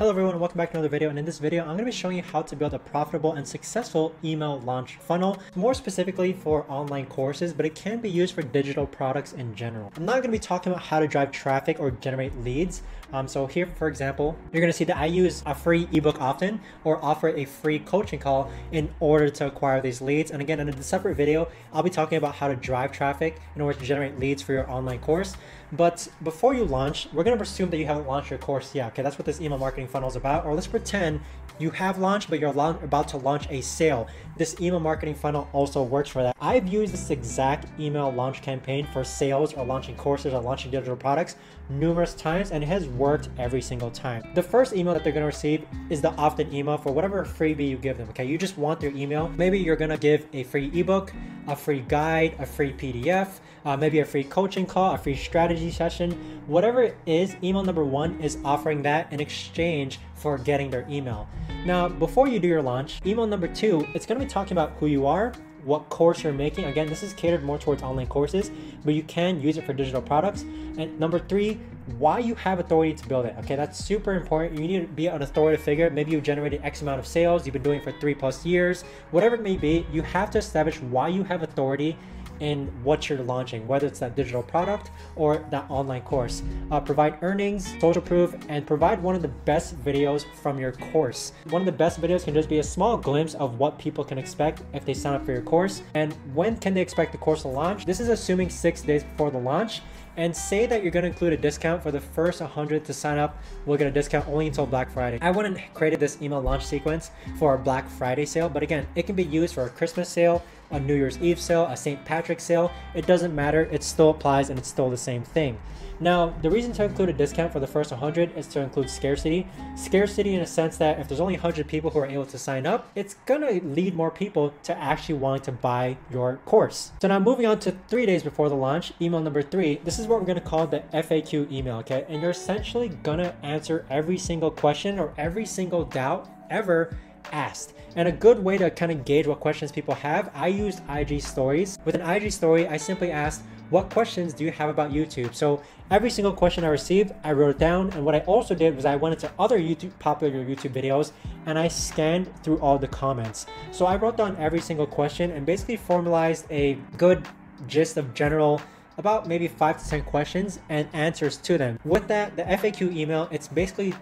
Hello everyone, welcome back to another video, and in this video I'm going to be showing you how to build a profitable and successful email launch funnel, more specifically for online courses, but it can be used for digital products in general. I'm not going to be talking about how to drive traffic or generate leads. So here, for example, you're going to see that I use a free ebook often or offer a free coaching call in order to acquire these leads. And again, in a separate video, I'll be talking about how to drive traffic in order to generate leads for your online course. But before you launch, we're going to assume that you haven't launched your course yet. Okay, that's what this email marketing funnel is about. Or let's pretend you have launched, but you're about to launch a sale. This email marketing funnel also works for that. I've used this exact email launch campaign for sales or launching courses or launching digital products numerous times, and it has worked every single time. The first email that they're going to receive is the opt-in email for whatever freebie you give them. Okay, you just want their email. Maybe you're going to give a free ebook, a free guide, a free PDF, maybe a free coaching call, a free strategy session. Whatever it is, email number one is offering that in exchange for getting their email. Now, before you do your launch, email number two, it's going to be talking about who you are, what course you're making. Again, this is catered more towards online courses, but you can use it for digital products. And number three, why you have authority to build it. Okay, that's super important. You need to be an authoritative figure. Maybe you generated X amount of sales, you've been doing it for 3+ years, whatever it may be. You have to establish why you have authority in what you're launching, whether it's that digital product or that online course. Provide earnings, social proof, and provide one of the best videos from your course. One of the best videos can just be a small glimpse of what people can expect if they sign up for your course. And when can they expect the course to launch? This is assuming 6 days before the launch. And say that you're going to include a discount for the first 100 to sign up. We'll get a discount only until Black Friday. I wouldn't created this email launch sequence for a Black Friday sale, but again, it can be used for a Christmas sale, a New Year's Eve sale, a St. Patrick's sale. It doesn't matter. It still applies and it's still the same thing. Now, the reason to include a discount for the first 100 is to include scarcity. Scarcity in a sense that if there's only 100 people who are able to sign up, it's gonna lead more people to actually wanting to buy your course. So now moving on to 3 days before the launch, email number 3, this is what we're gonna call the FAQ email, okay? And you're essentially gonna answer every single question or every single doubt ever asked. And a good way to kind of gauge what questions people have, I used IG stories. With an IG story, I simply asked, what questions do you have about YouTube? So every single question I received, I wrote it down. And what I also did was I went into other popular YouTube videos and I scanned through all the comments. So I wrote down every single question and basically formalized a good gist of general about maybe 5 to 10 questions and answers to them. With that, the FAQ email, it's basically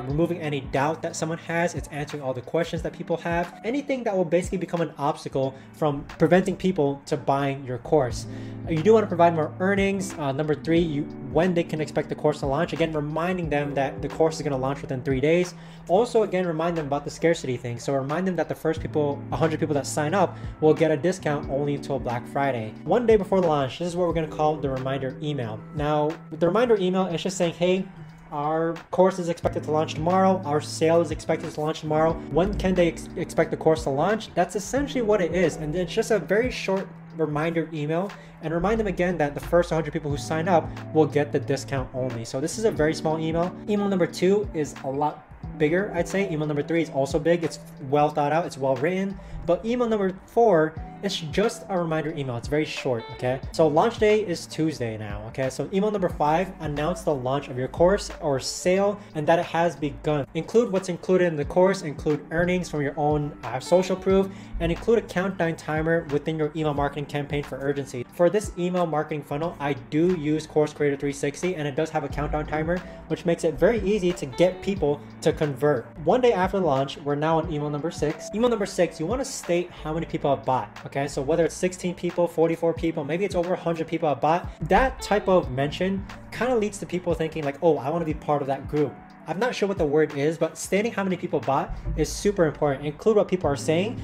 removing any doubt that someone has. It's answering all the questions that people have. Anything that will basically become an obstacle from preventing people to buying your course. You do want to provide more earnings. Number 3, when they can expect the course to launch. Again, reminding them that the course is going to launch within 3 days. Also, again, remind them about the scarcity thing. So remind them that the first 100 people that sign up will get a discount only until Black Friday. 1 day before the launch, this is what we're going to call the reminder email. Now, the reminder email is just saying, hey, our course is expected to launch tomorrow. Our sale is expected to launch tomorrow. When can they expect the course to launch? That's essentially what it is. And it's just a very short reminder email, and remind them again that the first 100 people who sign up will get the discount only. So this is a very small email. Email number 2 is a lot bigger, I'd say. Email number 3 is also big. It's well thought out. It's well written. But email number 4, it's just a reminder email. It's very short, okay? So launch day is Tuesday now, okay? So email number 5, announce the launch of your course or sale and that it has begun. Include what's included in the course, include earnings from your own social proof, and include a countdown timer within your email marketing campaign for urgency. For this email marketing funnel, I do use Course Creator 360 and it does have a countdown timer, which makes it very easy to get people to convert. 1 day after launch, we're now on email number 6. Email number 6, you want to state how many people have bought, okay? So whether it's 16 people, 44 people, maybe it's over 100 people have bought, that type of mention kind of leads to people thinking like, oh, I want to be part of that group. I'm not sure what the word is, but stating how many people bought is super important. Include what people are saying,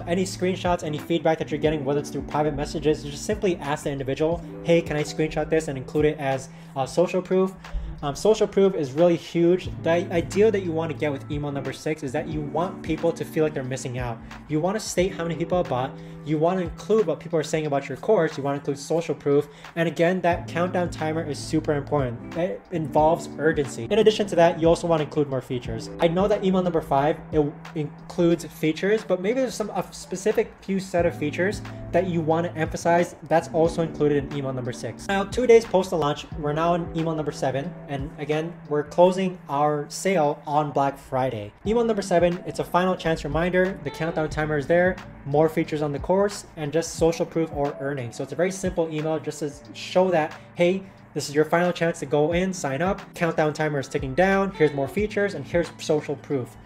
any screenshots, any feedback that you're getting, whether it's through private messages. You just simply ask the individual, hey, can I screenshot this and include it as social proof? Social proof is really huge. The idea that you want to get with email number 6 is that you want people to feel like they're missing out. You want to state how many people have bought. You want to include what people are saying about your course. You want to include social proof. And again, that countdown timer is super important. It involves urgency. In addition to that, you also want to include more features. I know that email number 5, it includes features, but maybe there's a specific few set of features that you want to emphasize. That's also included in email number 6. Now, 2 days post the launch, we're now in email number 7. And again, we're closing our sale on Black Friday. Email number 7, it's a final chance reminder. The countdown timer is there, more features on the course, and just social proof or earnings. So it's a very simple email just to show that, hey, this is your final chance to go in, sign up. Countdown timer is ticking down. Here's more features and here's social proof.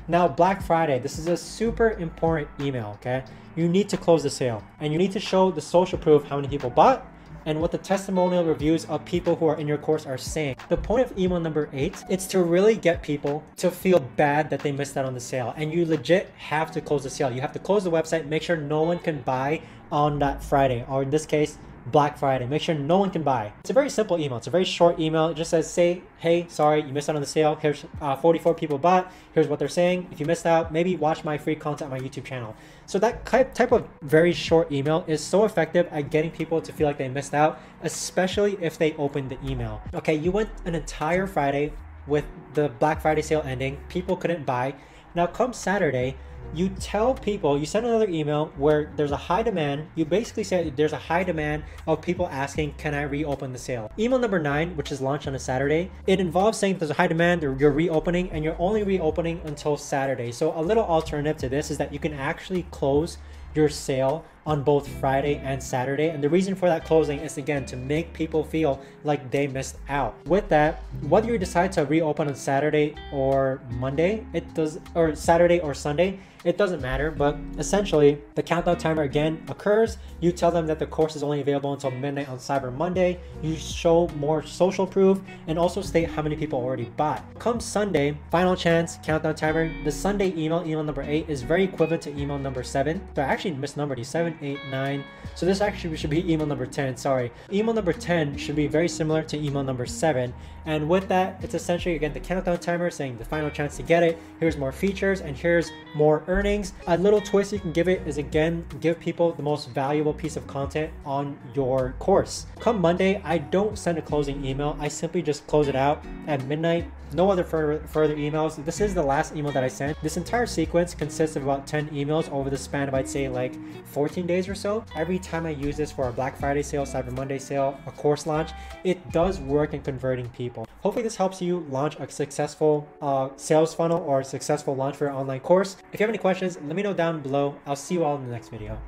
Now, Black Friday, this is a super important email, okay? You need to close the sale and you need to show the social proof, how many people bought and what the testimonial reviews of people who are in your course are saying. The point of email number 8, it's to really get people to feel bad that they missed out on the sale. And you legit have to close the sale. You have to close the website, make sure no one can buy on that Friday, or in this case, Black Friday. Make sure no one can buy. It's a very simple email. It's a very short email. It just says, say, hey, sorry, you missed out on the sale. Here's 44 people bought. Here's what they're saying. If you missed out, maybe watch my free content on my YouTube channel. So that type of very short email is so effective at getting people to feel like they missed out, especially if they opened the email. Okay, you went an entire Friday with the Black Friday sale ending. People couldn't buy. Now come Saturday, you tell people, you send another email where there's a high demand. You basically say there's a high demand of people asking, can I reopen the sale? Email number 9, which is launched on a Saturday, it involves saying there's a high demand, you're reopening, and you're only reopening until Saturday. So a little alternative to this is that you can actually close your sale on both Friday and Saturday. And the reason for that closing is, again, to make people feel like they missed out. With that, whether you decide to reopen on Saturday or Monday, or Saturday or Sunday, it doesn't matter. But essentially, the countdown timer again occurs. You tell them that the course is only available until midnight on Cyber Monday. You show more social proof and also state how many people already bought. Come Sunday, final chance, countdown timer. The Sunday email number 8, is very equivalent to email number 7. So I actually misnumbered these, 7, 8, 9. So this actually should be email number 10, sorry. Email number 10 should be very similar to email number 7. And with that, it's essentially, again, the countdown timer saying the final chance to get it. Here's more features and here's more earnings. A little twist you can give it is, again, give people the most valuable piece of content on your course. Come Monday, I don't send a closing email. I simply just close it out at midnight. No other further emails. This is the last email that I sent. This entire sequence consists of about 10 emails over the span of, I'd say, like 14 days or so. Every time I use this for a Black Friday sale, Cyber Monday sale, a course launch, it does work in converting people. Hopefully this helps you launch a successful sales funnel or a successful launch for your online course. If you have any questions, let me know down below. I'll see you all in the next video.